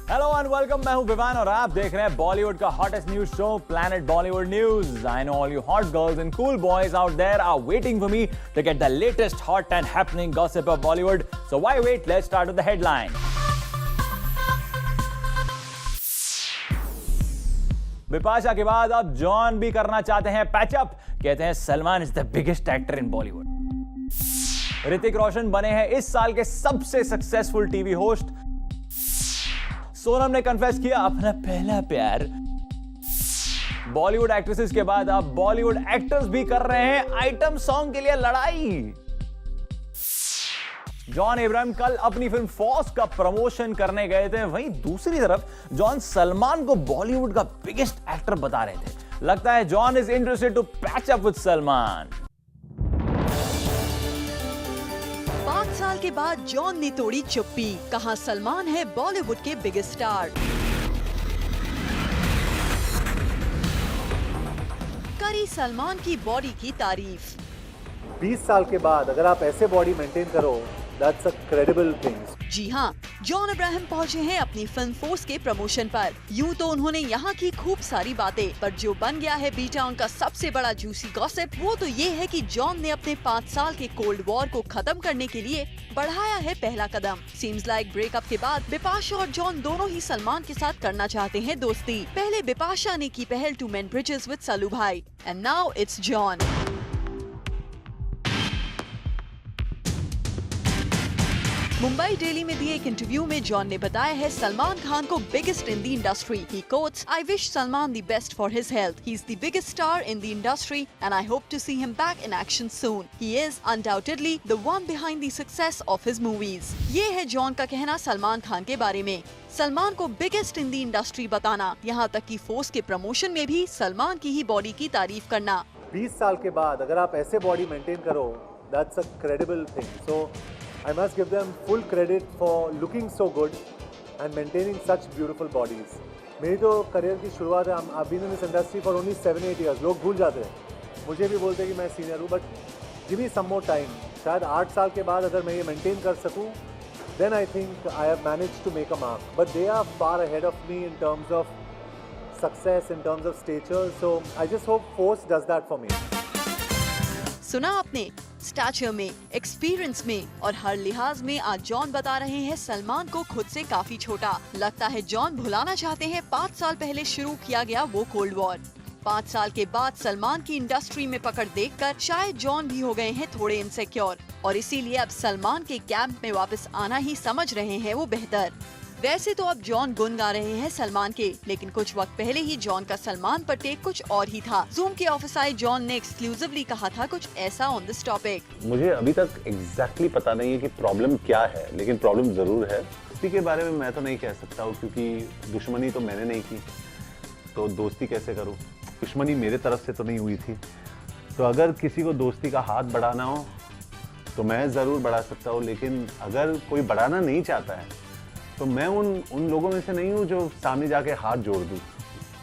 Hello and welcome, मैं हूं विवान और आप देख रहे हैं बॉलीवुड का hottest news show planet Bollywood news. I know all you hot girls and cool boys out there are waiting for me to get the latest hot and happening gossip of Bollywood. So why wait, let's start with the headline. Bipasha के बाद अब John भी करना चाहते हैं patch up. कहते हैं Salman is the biggest actor in Bollywood. Hrithik Roshan बने हैं इस साल के सबसे सक्सेसफुल टीवी होस्ट। सोनम ने कन्फेस किया अपना पहला प्यार। बॉलीवुड एक्ट्रेसेस के बाद अब बॉलीवुड एक्टर्स भी कर रहे हैं आइटम सॉन्ग के लिए लड़ाई। जॉन अब्राहम कल अपनी फिल्म फॉस का प्रमोशन करने गए थे, वहीं दूसरी तरफ जॉन सलमान को बॉलीवुड का बिगेस्ट एक्टर बता रहे थे। लगता है John is interested to patch up with Salman. 5 साल के बाद जॉन ने तोड़ी चुप्पी, कहा सलमान है बॉलीवुड के बिगेस्ट स्टार। करी सलमान की बॉडी की तारीफ। 20 साल के बाद अगर आप ऐसे बॉडी मेंटेन करो, that's a credible thing. जी हाँ, जॉन अब्राहम पहुँचे हैं अपनी फिल्म फोर्स के प्रमोशन पर। यूँ तो उन्होंने यहाँ की खूब सारी बातें, पर जो बन गया है बीटा उनका सबसे बड़ा जूसी गॉसिप, वो तो ये है कि जॉन ने अपने 5 साल के कोल्ड वॉर को खत्म करने के लिए बढ़ाया है पहला कदम। सीम्स लाइक ब्रेकअप के बाद बिपाशा और जॉन दोनों ही सलमान के साथ करना चाहते हैं दोस्ती। पहले बिपाशा ने की पहल टू मेंड ब्रिजेस विद सलू भाई, and now it's John. Mumbai daily में दिए एक इंटरव्यू में जॉन ने बताया है सलमान खान को biggest in the industry. He quotes, "I wish Salman the best for his health. He's the biggest star in the industry and I hope to see him back in action soon. He is undoubtedly the one behind the success of his movies." ये है John का कहना सलमान खान के बारे में। सलमान को biggest in the industry बताना, यहाँ तक कि फोर्स के प्रमोशन में भी सलमान की ही बॉडी की तारीफ करना। 20 साल के बाद अगर आप ऐसे बॉडी मेंटेन करो, that's a credible thing. So I must give them full credit for looking so good and maintaining such beautiful bodies. मेरी तो करियर की शुरुआत है, I've been in this industry for only 7-8 years. लोग भूल जाते हैं, मुझे भी बोलते हैं कि मैं सीनियर हूँ, but give me some more time. शायद 8 साल के बाद अगर मैं ये मेंटेन कर सकूँ, then I think I have managed to make a mark. But they are far ahead of me in terms of success, in terms of stature. So I just hope Force does that for me. सुना आपने, stature में, experience में और हर लिहाज में आज John बता रहे हैं सलमान को खुद से काफी छोटा। लगता है जॉन भुलाना चाहते हैं 5 साल पहले शुरू किया गया वो कोल्ड वॉर। 5 साल के बाद सलमान की इंडस्ट्री में पकड़ देखकर शायद जॉन भी हो गए हैं थोड़े इनसिक्योर, और इसीलिए अब सलमान के कैंप में वापस आना ही समझ रहे हैं वो बेहतर। वैसे तो अब जॉन गुन गा रहे हैं सलमान के, लेकिन कुछ वक्त पहले ही जॉन का सलमान पर टेक कुछ और ही था। जूम के ऑफिस आए जॉन ने एक्सक्लूसिवली कहा था कुछ ऐसा ऑन दिस टॉपिक। मुझे अभी तक एग्जैक्टली पता नहीं है कि प्रॉब्लम क्या है, लेकिन प्रॉब्लम जरूर है। दोस्ती के बारे में मैं तो नहीं कह सकता हूँ, क्योंकि दुश्मनी तो मैंने नहीं की, तो दोस्ती कैसे करूँ? दुश्मनी मेरे तरफ से तो नहीं हुई थी। तो अगर किसी को दोस्ती का हाथ बढ़ाना हो तो मैं ज़रूर बढ़ा सकता हूँ, लेकिन अगर कोई बढ़ाना नहीं चाहता है तो मैं उन लोगों में से नहीं हूँ जो सामने जाके हाथ जोड़ दूँ।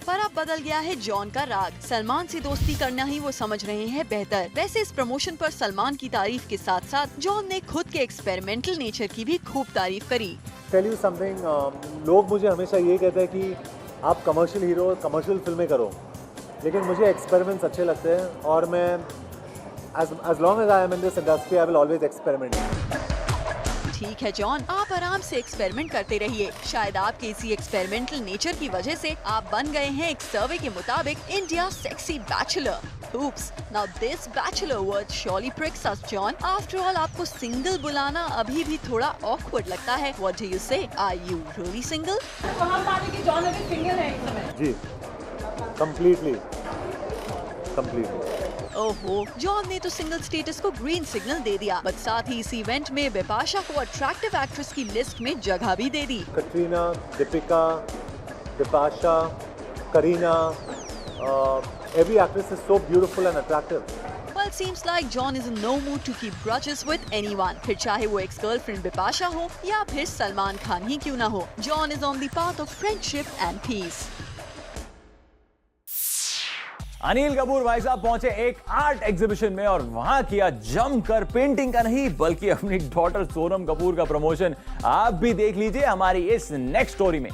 पर अब बदल गया है जॉन का राग, सलमान से दोस्ती करना ही वो समझ रहे हैं बेहतर। वैसे इस प्रमोशन पर सलमान की तारीफ के साथ साथ जॉन ने खुद के एक्सपेरिमेंटल नेचर की भी खूब तारीफ करी। Tell you something, लोग मुझे हमेशा ये कहते हैं कि आप कमर्शियल हीरो, कमर्शियल फिल्में करो, लेकिन मुझे एक्सपेरिमेंट्स अच्छे लगते हैं और मैं as long as I am in this industry, I will always experiment. ठीक है जॉन, आप आराम से एक्सपेरिमेंट करते रहिए। शायद आपके इसी एक्सपेरिमेंटल नेचर की वजह से आप बन गए हैं एक सर्वे के मुताबिक India sexy bachelor. Oops, now this bachelor word surely pricks us, John. After all, आपको सिंगल बुलाना अभी भी थोड़ा awkward लगता है। What do you say? Are you really single? वहाँ पाने की जॉन अभी सिंगल है इस समय। जी, completely. ओहो, जॉन ने तो सिंगल स्टेटस को ग्रीन सिग्नल दे दिया, बट साथ ही इस इवेंट में बिपाशा को अट्रैक्टिव एक्ट्रेस की लिस्ट में जगह भी दे दी। Katrina, Deepika, Bipasha, Kareena, every actress is so beautiful and attractive. Well, it seems like John is in no mood to keep grudges with anyone. फिर चाहे वो एक्स गर्लफ्रेंड बिपाशा हो या फिर सलमान खान ही क्यों ना हो, John is on the path of friendship and peace. Anil Kapoor भाई साहब पहुंचे एक आर्ट एग्जीबिशन में और वहां किया जमकर पेंटिंग का नहीं बल्कि अपनी डॉटर सोनम कपूर का प्रमोशन। आप भी देख लीजिए हमारी इस नेक्स्ट स्टोरी में।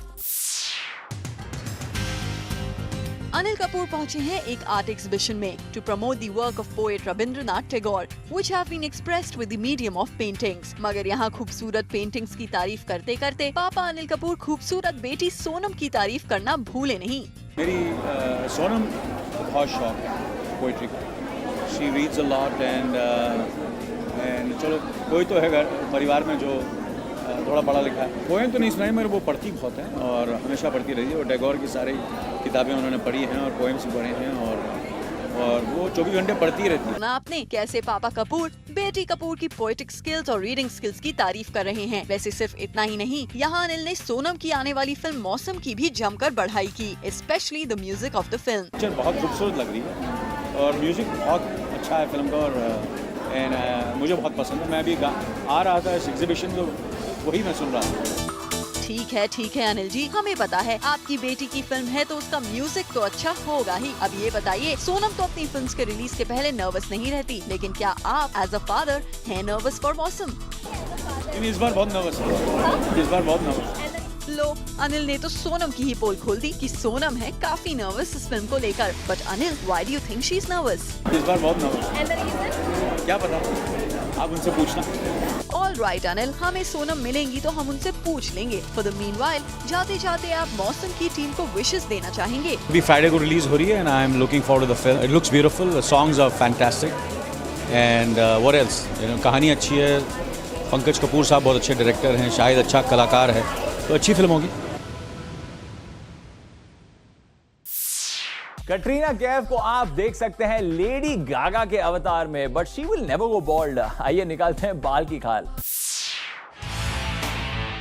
अनिल कपूर पहुंचे हैं एक आर्ट एग्जीबिशन में to promote the work of poet Rabindranath Tagore which have been expressed with the medium of paintings. मगर यहाँ खूबसूरत पेंटिंग्स की तारीफ करते करते पापा अनिल कपूर खूबसूरत बेटी सोनम की तारीफ करना भूले नहीं। मेरी सोनम को बहुत शौक है पोइट्री का। She reads a lot and चलो कोई तो है घर परिवार में जो थोड़ा पढ़ा लिखा है। पोएम तो नहीं सुनाई मगर वो पढ़ती बहुत है और हमेशा पढ़ती रही है। और टैगोर की सारी किताबें उन्होंने पढ़ी हैं और पोएम्स भी पढ़े हैं और वो 24 घंटे पढ़ती रहती है। सुना आपने कैसे पापा कपूर बेटी कपूर की पोएटिक स्किल्स और रीडिंग स्किल्स की तारीफ कर रहे हैं। वैसे सिर्फ इतना ही नहीं, यहाँ अनिल ने सोनम की आने वाली फिल्म मौसम की भी जमकर बढ़ाई की, specially the music of the film. Picture बहुत खूबसूरत लग रही है और म्यूजिक बहुत अच्छा है फिल्म का और मुझे बहुत पसंद है। मैं अभी आ रहा था इस एग्जीबिशन को, वही मैं सुन रहा था। ठीक है अनिल जी, हमें पता है आपकी बेटी की फिल्म है तो उसका म्यूजिक तो अच्छा होगा ही। अब ये बताइए, सोनम तो अपनी फिल्म्स के रिलीज के पहले नर्वस नहीं रहती, लेकिन क्या आप एज अ फादर हैं नर्वस फॉर मौसम? इस बार बहुत नर्वस है, इस बार बहुत नर्वस। लो, अनिल ने तो सोनम की ही पोल खोल दी कि सोनम है काफी नर्वस इस फिल्म को लेकर। But Anil, why do you think she is nervous? इस बार बहुत नर्वस। क्या पता, आप उनसे पूछना। ऑल राइट अनिल, हमें सोनम मिलेंगी तो हम उनसे पूछ लेंगे। फॉर द मीनवाइल, जाते जाते आप मौसम की टीम को विशेस देना चाहेंगे? अभी फ्राइडे को रिलीज हो रही है and I am looking forward to the film. It looks beautiful, the songs are fantastic and what else, कहानी अच्छी है। पंकज कपूर साहब बहुत अच्छे डायरेक्टर हैं, शायद अच्छा कलाकार है, तो अच्छी फिल्म होगी। कटरीना कैफ को आप देख सकते हैं लेडी गागा के अवतार में, but she will never go bold. आइए निकालते हैं बाल की खाल।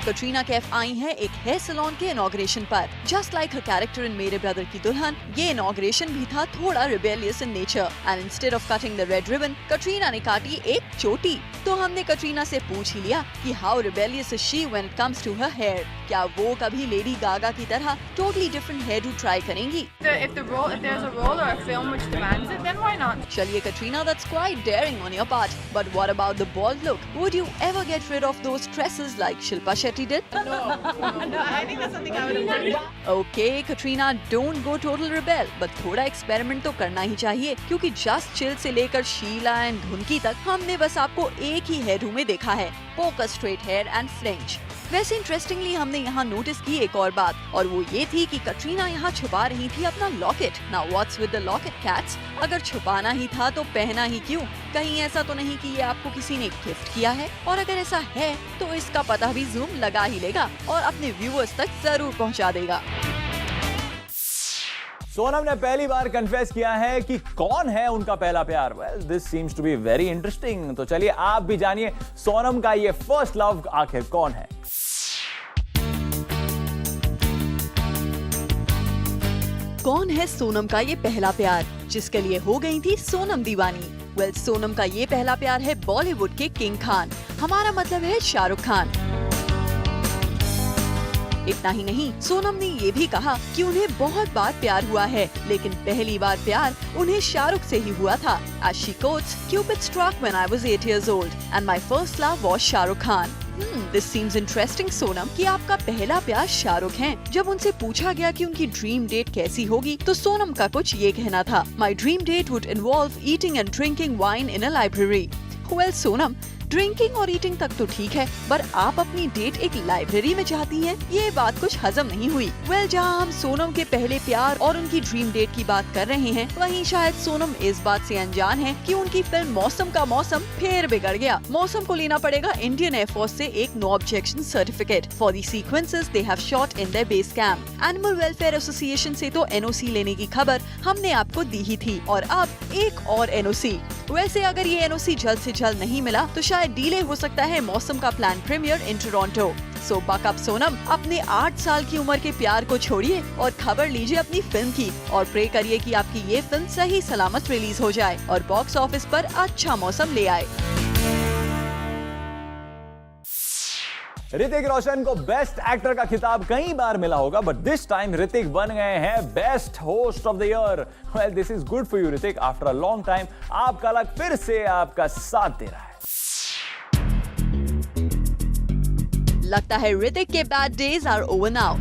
कटरीना कैफ आई हैं एक हेयर सैलून के इनॉग्रेशन पर। Just like her character in मेरे ब्रदर की दुल्हन, ये इनॉग्रेशन भी था थोड़ा rebellious in nature and instead of cutting the red ribbon, Katrina ने काटी एक चोटी। तो हमने कटरीना से पूछ ही लिया कि how rebellious is she when it comes to her hair. क्या वो कभी लेडी गागा की तरह totally different hairdo try करेंगी? If there's a role or a film which demands it, then why not? चलिए Katrina, that's quite daring on your part. But what about the bald look? Would you ever get rid of those tresses like Shilpa Shetty did? No, I think that's something I would have done. Okay, Katrina, don't go total rebel, but थोड़ा experiment तो करना ही चाहिए, क्योंकि just chill से लेकर Sheila and धुनकी तक हमने बस आपको एक ही हेयर में देखा है, poker straight hair and French. वैसे इंटरेस्टिंगली हमने यहाँ नोटिस की एक और बात, और वो ये थी कि कटरीना यहाँ छुपा रही थी अपना locket. Now what's with the locket cats? अगर छुपाना ही था तो पहना ही क्यों? कहीं ऐसा तो नहीं कि ये आपको किसी ने गिफ्ट किया है? और अगर ऐसा है तो इसका पता भी जूम लगा ही लेगा और अपने व्यूअर्स तक जरूर पहुँचा देगा। सोनम ने पहली बार कन्फेस किया है कि कौन है उनका पहला प्यार। Well, this seems to be very interesting. तो चलिए आप भी जानिए सोनम का ये फर्स्ट लव आखिर कौन है। कौन है सोनम का ये पहला प्यार जिसके लिए हो गई थी सोनम दीवानी? वेल, सोनम का ये पहला प्यार है बॉलीवुड के किंग खान, हमारा मतलब है शाहरुख खान। इतना ही नहीं, सोनम ने ये भी कहा कि उन्हें बहुत बार प्यार हुआ है, लेकिन पहली बार प्यार उन्हें शाहरुख से ही हुआ था। As she quotes, Cupid struck when I was 8 years old, and my first love was Shahrukh Khan. This seems interesting, Sonam, कि आपका पहला प्यार शाहरुख हैं। जब उनसे पूछा गया कि उनकी ड्रीम डेट कैसी होगी, तो सोनम का कुछ ये कहना था, My dream date would involve eating and drinking wine in a library. Well, Sonam, drinking और ईटिंग तक तो ठीक है, पर आप अपनी डेट एक लाइब्रेरी में चाहती हैं, ये बात कुछ हजम नहीं हुई। वेल, जहां हम सोनम के पहले प्यार और उनकी ड्रीम डेट की बात कर रहे हैं, वहीं शायद सोनम इस बात से अनजान है कि उनकी फिल्म मौसम का मौसम फिर बिगड़ गया। मौसम को लेना पड़ेगा इंडियन एयरफोर्स से एक no objection certificate for the sequences they have shot in their base camp. Animal welfare association से तो एनओसी लेने की खबर हमने आपको दी ही थी, और अब एक और एनओसी। वैसे अगर ये एनओसी जल्द से जल्द नहीं मिला तो शायद डिले हो सकता है मौसम का plan premiere in Toronto. So buck up Sonam, अपने 8 साल की उम्र के प्यार को छोड़िए और खबर लीजिए अपनी फिल्म की, और प्रे करिए कि आपकी ये फिल्म सही सलामत रिलीज हो जाए और बॉक्स ऑफिस पर अच्छा मौसम ले आए। ऋतिक रोशन को बेस्ट एक्टर का खिताब कई बार मिला होगा, बट दिस टाइम ऋतिक बन गए हैं best host of the year. Well, this is good for you Hrithik. After a long time आपका लक फिर से आपका साथ दे रहा है। लगता है ऋतिक के bad days are over now.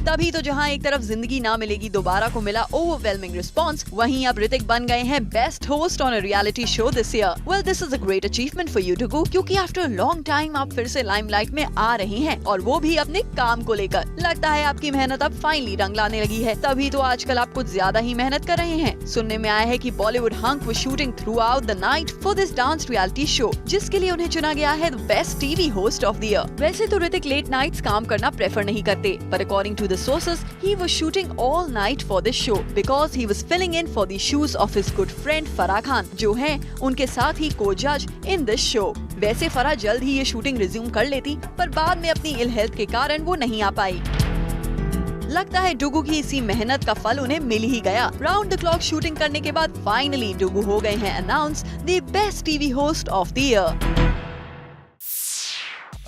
तभी तो जहां एक तरफ जिंदगी ना मिलेगी दोबारा को मिला ओवरवेलमिंग रिस्पांस, वहीं अब ऋतिक बन गए हैं best host on a reality show this year. Well, this is a great achievement for you too, क्योंकि आफ्टर अ लॉन्ग टाइम आप फिर से लाइमलाइट में आ रहे हैं, और वो भी अपने काम को लेकर। लगता है आपकी मेहनत अब फाइनली रंग लाने लगी है, तभी तो आजकल आप कुछ ज्यादा ही मेहनत कर रहे हैं। सुनने में आया है कि Bollywood hunk was shooting through out the night for this dance reality show, जिसके लिए उन्हें चुना गया है the best TV host of the year. वैसे तो ऋतिक लेट नाइट्स काम करना प्रेफर नहीं करते, पर according to the sources he was shooting all night for this show because he was filling in for the shoes of his good friend Farah Khan, जो हैं उनके साथ ही को-जज in this show। वैसे फराह जल्द ही ये शूटिंग रिज्यूम कर लेती, पर बाद में अपनी इल हेल्थ के कारण वो नहीं आ पाई। लगता है डुगू की इसी मेहनत का फल उन्हें मिल ही गया। राउंड द क्लॉक शूटिंग करने के बाद फाइनली डुगू हो गए हैं announce the best TV host of the year.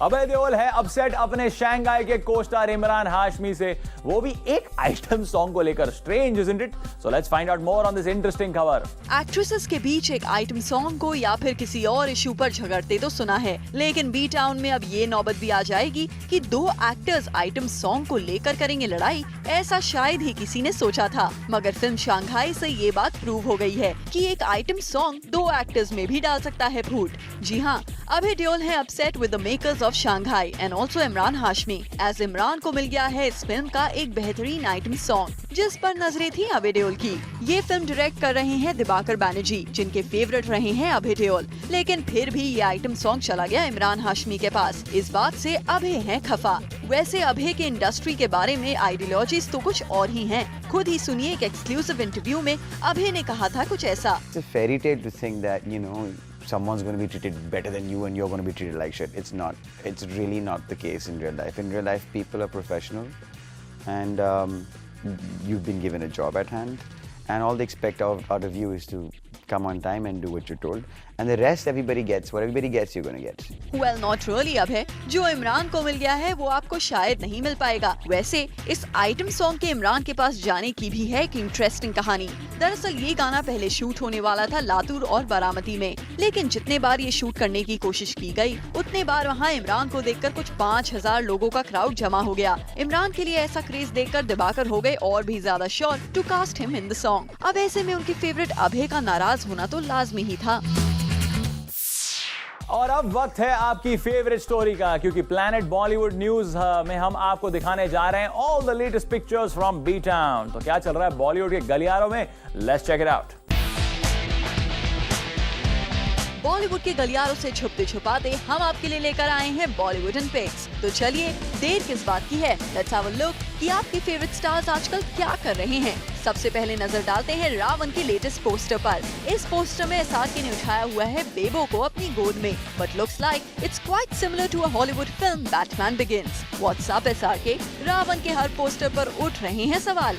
Abhay Deol है अपसेट अपने शंघाई के को-स्टार इमरान हाशमी से, वो भी एक आइटम सॉन्ग को लेकर। Strange isn't it? So let's find out more on this interesting खबर। एक्ट्रेसेस के बीच एक आइटम सॉन्ग को या फिर किसी और इशू पर झगड़ते तो सुना है, लेकिन बी टाउन में अब ये नौबत भी आ जाएगी कि दो एक्टर्स आइटम सॉन्ग को लेकर करेंगे लड़ाई। ऐसा शायद ही किसी ने सोचा था, मगर फिल्म शंघाई से ये बात प्रूव हो गई है कि एक आइटम सॉन्ग दो एक्टर्स में भी डाल सकता है फूट। जी हाँ, अभय देओल है upset with the makers of Shanghai and also Imran Hashmi, as Imran को मिल गया है इस फिल्म का एक बेहतरीन आइटम सॉन्ग, जिस पर नजरें थी अभय देओल की। ये फिल्म डायरेक्ट कर रहे हैं दिबाकर बैनर्जी, जिनके फेवरेट रहे हैं अभय देओल, लेकिन फिर भी ये आइटम सॉन्ग चला गया इमरान हाशमी के पास। इस बात से अभय हैं खफा। वैसे अभय के इंडस्ट्री के बारे में आइडियोलॉजीज तो कुछ और ही हैं। खुद ही सुनिए एक एक्सक्लूसिव इंटरव्यू में अभय ने कहा था कुछ ऐसा। It's a fairy tale to think that, you know, someone's going to be treated better than you and you're going to be treated like shit. It's not. It's really not the case in real life. In real life, people are professional, and you've been given a job at hand, and all they expect out of you is to come on time and do what you're told, and the rest everybody gets. What everybody gets, you're going to get. Well, not really अभय। जो इमरान को मिल गया है वो आपको शायद नहीं मिल पाएगा। वैसे इस आइटम सॉन्ग के इमरान के पास जाने की भी है एक इंटरेस्टिंग कहानी। दरअसल ये गाना पहले शूट होने वाला था लातूर और बारामती में, लेकिन जितने बार ये शूट करने की कोशिश की गई, उतने बार वहाँ इमरान को देखकर कुछ 5000 लोगों का क्राउड जमा हो गया। इमरान के लिए ऐसा क्रेज देखकर दिबाकर हो गए और भी ज्यादा sure to cast him in the song. अब ऐसे में उनके फेवरेट अभय का नाराज होना तो लाजमी ही था। और अब वक्त है आपकी फेवरेट स्टोरी का, क्योंकि प्लैनेट बॉलीवुड न्यूज में हम आपको दिखाने जा रहे हैं all the latest pictures from B town. तो क्या चल रहा है बॉलीवुड के गलियारों में? Let's check it out. Bollywood के गलियारों से छुपते छुपाते हम आपके लिए लेकर आए हैं बॉलीवुड इन पिक्स। तो चलिए देर किस बात की है, लेट्स हैव अ लुक कि आपके फेवरेट स्टार्स आजकल क्या कर रहे हैं। सबसे पहले नजर डालते हैं रावण के लेटेस्ट पोस्टर पर। इस पोस्टर में एसआरके ने उठाया हुआ है बेबो को अपनी गोद में, but looks like it's quite similar to a Hollywood film Batman Begins. What's up SRK? Raavan के हर पोस्टर पर उठ रहे हैं सवाल।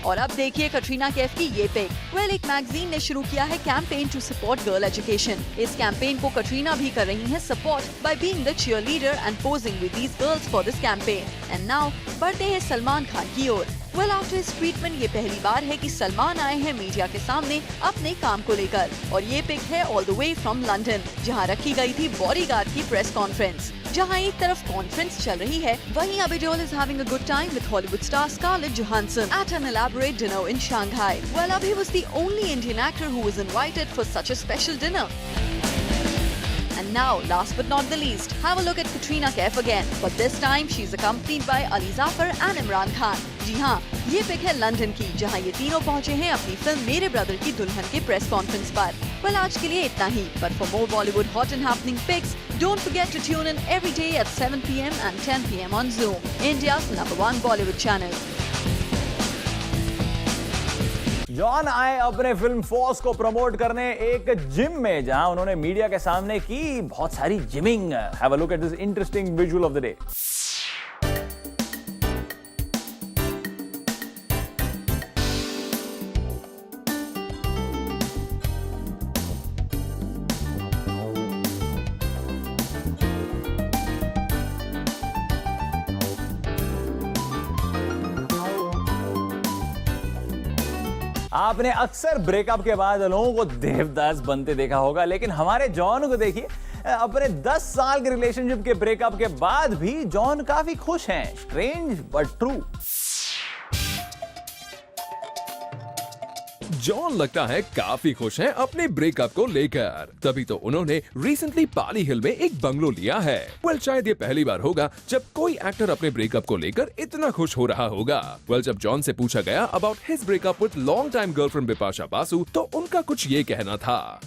और अब देखिए कटरीना कैफ की ये पिक। वेल, एक मैगजीन ने शुरू किया है campaign to support girl education. इस कैंपेन को कटरीना भी कर रही हैं support by being the cheerleader and posing with these girls for this campaign. And now बढ़ते हैं सलमान खान की ओर। वेल, आफ्टर हिज ट्रीटमेंट ये पहली बार है कि सलमान आए हैं मीडिया के सामने अपने काम को लेकर, और ये पिक है all the way from London, जहां रखी गई थी बॉडीगार्ड की प्रेस कॉन्फ्रेंस। जहां एक तरफ कॉन्फ्रेंस चल रही है, वहीं Abhay Deol is having a good time with Hollywood star Scarlett Johansson at an elaborate dinner in Shanghai. Well, Abhi was the only Indian actor who was invited for such a special dinner. And now, last but not the least, have a look at Katrina Kaif again. But this time, she's accompanied by Ali Zafar and Imran Khan. जी हाँ, ये pick है London की, जहाँ ये तीनों पहुँचे हैं अपनी फिल्म मेरे ब्रदर की दुल्हन के प्रेस कॉन्फ्रेंस पर। Well, आज के लिए इतना ही, but for more Bollywood hot and happening pics, don't forget to tune in every day at 7 p.m. and 10 p.m. on Zoom, India's #1 Bollywood channel. John आए अपने फिल्म फोर्स को प्रमोट करने एक जिम में, जहां उन्होंने मीडिया के सामने की बहुत सारी gymming. Have a look at this interesting visual of the day. आपने अक्सर ब्रेकअप के बाद लोगों को देवदास बनते देखा होगा, लेकिन हमारे जॉन को देखिए, अपने 10 साल के रिलेशनशिप के ब्रेकअप के बाद भी जॉन काफी खुश हैं। Strange but true. जॉन लगता है काफी खुश हैं अपने ब्रेकअप को लेकर, तभी तो उन्होंने रिसेंटली पाली हिल में एक बंगलो लिया है। वेल, शायद ये पहली बार होगा जब कोई एक्टर अपने ब्रेकअप को लेकर इतना खुश हो रहा होगा। वेल, जब जॉन से पूछा गया about his breakup with long time girlfriend Bipasha Basu, तो उनका कुछ ये कहना था।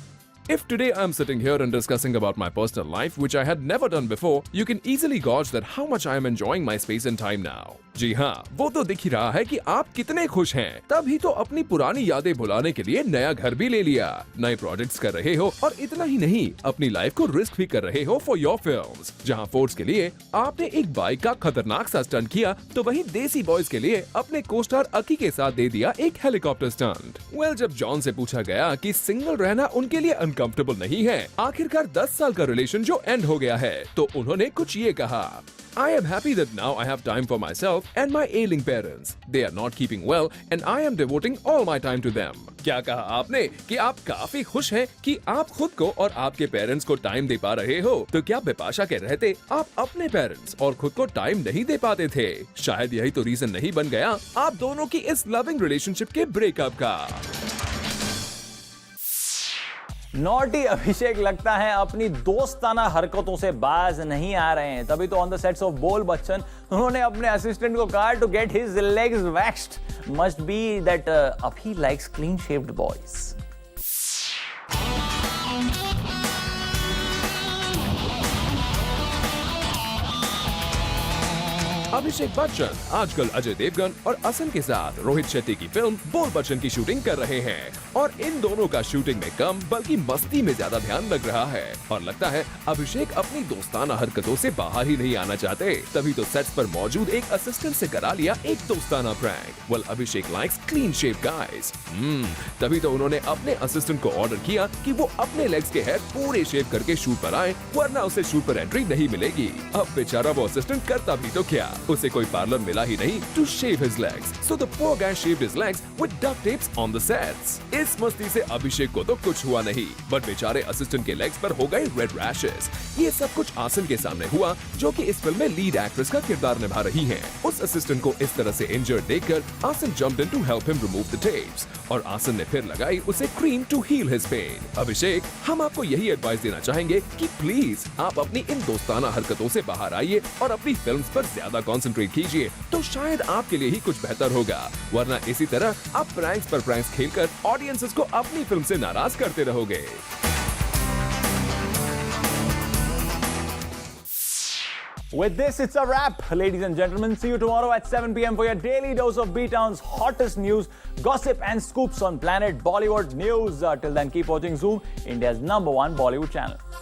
If today I'm sitting here and discussing about my personal life, which I had never done before, you can easily gauge that how much I am enjoying my space and time now. जी हाँ, वो तो दिख ही रहा है कि आप कितने खुश हैं। तभी तो अपनी पुरानी यादें भुलाने के लिए नया घर भी ले लिया, नए प्रोजेक्ट्स कर रहे हो, और इतना ही नहीं, अपनी लाइफ को रिस्क भी कर रहे हो फॉर योर फिल्म्स। जहाँ फोर्स के लिए आपने एक बाइक का खतरनाक सा स्टंट किया, तो वहीं देसी बॉयज के लिए अपने को-स्टार अकी के साथ दे दिया एक हेलीकॉप्टर स्टंट। वेल, जब जॉन से पूछा गया कि सिंगल रहना उनके लिए अनकंफर्टेबल नहीं है, आखिरकार 10 साल का रिलेशन जो एंड हो गया है, तो उन्होंने कुछ ये कहा। I am happy that now I have time for myself and my ailing parents. They are not keeping well and I am devoting all my time to them. क्या कहा आपने कि आप काफी खुश हैं कि आप खुद को और आपके पेरेंट्स को टाइम दे पा रहे हो? तो क्या बिपाशा के रहते आप अपने पेरेंट्स और खुद को टाइम नहीं दे पाते थे? शायद यही तो रीजन नहीं बन गया आप दोनों की इस लविंग रिलेशनशिप के ब्रेकअप का। नॉटी अभिषेक लगता है अपनी दोस्ताना हरकतों से बाज नहीं आ रहे हैं, तभी तो ऑन द सेट्स ऑफ बोल बच्चन उन्होंने अपने असिस्टेंट को कहा to get his legs waxed. Must be that अभी likes clean shaved boys. Abhishek Bachchan आजकल अजय देवगन और असन के साथ रोहित शेट्टी की फिल्म बोल बच्चन की शूटिंग कर रहे हैं, और इन दोनों का शूटिंग में कम बल्कि मस्ती में ज्यादा ध्यान लग रहा है, और लगता है अभिषेक अपनी दोस्ताना हरकतों से बाहर ही नहीं आना चाहते। तभी तो सेट्स पर मौजूद एक असिस्टेंट से करा लिया एक दोस्ताना प्रैंक। वेल, अभिषेक लाइक्स क्लीन शेव गाइस। तभी तो उन्होंने अपने असिस्टेंट को ऑर्डर किया कि वो अपने लेग्स के हेयर पूरे शेव करके शूट पर आए, वरना उसे शूट पर एंट्री नहीं मिलेगी। अब बेचारा वो असिस्टेंट करता भी तो क्या, उसे कोई पार्लर मिला ही नहीं to shave his legs, so the poor guy shaved his legs with duct tapes on the seats. इस मस्ती से अभिषेक को तो कुछ हुआ नहीं, बट बेचारे असिस्टेंट के लेग्स पर हो गए रेड रैशेस। ये सब कुछ आसन के सामने हुआ, जो कि इस फिल्म में लीड एक्ट्रेस का किरदार निभा रही हैं। उस असिस्टेंट को इस तरह से इंजर्ड देखकर Asin jumped in to help him remove the tapes, और आसन ने फिर लगाई उसे cream to heal his pain. Abhishek, हम आपको यही एडवाइस देना चाहेंगे कि प्लीज आप अपनी इन दोस्ताना हरकतों से बाहर आइए और अपनी फिल्म्स पर ज्यादा कंसंट्रेट कीजिए, तो शायद आपके लिए ही कुछ बेहतर होगा, वरना इसी तरह आप प्रैंक्स पर प्रैंक्स खेलकर ऑडियंसेस को अपनी फिल्म से नाराज करते रहोगे। With this, it's a wrap, ladies and gentlemen. See you tomorrow at 7 p.m. for your daily dose of B-Town's hottest news, gossip and scoops on Planet Bollywood News. Till then, keep watching Zoom, India's #1 Bollywood channel.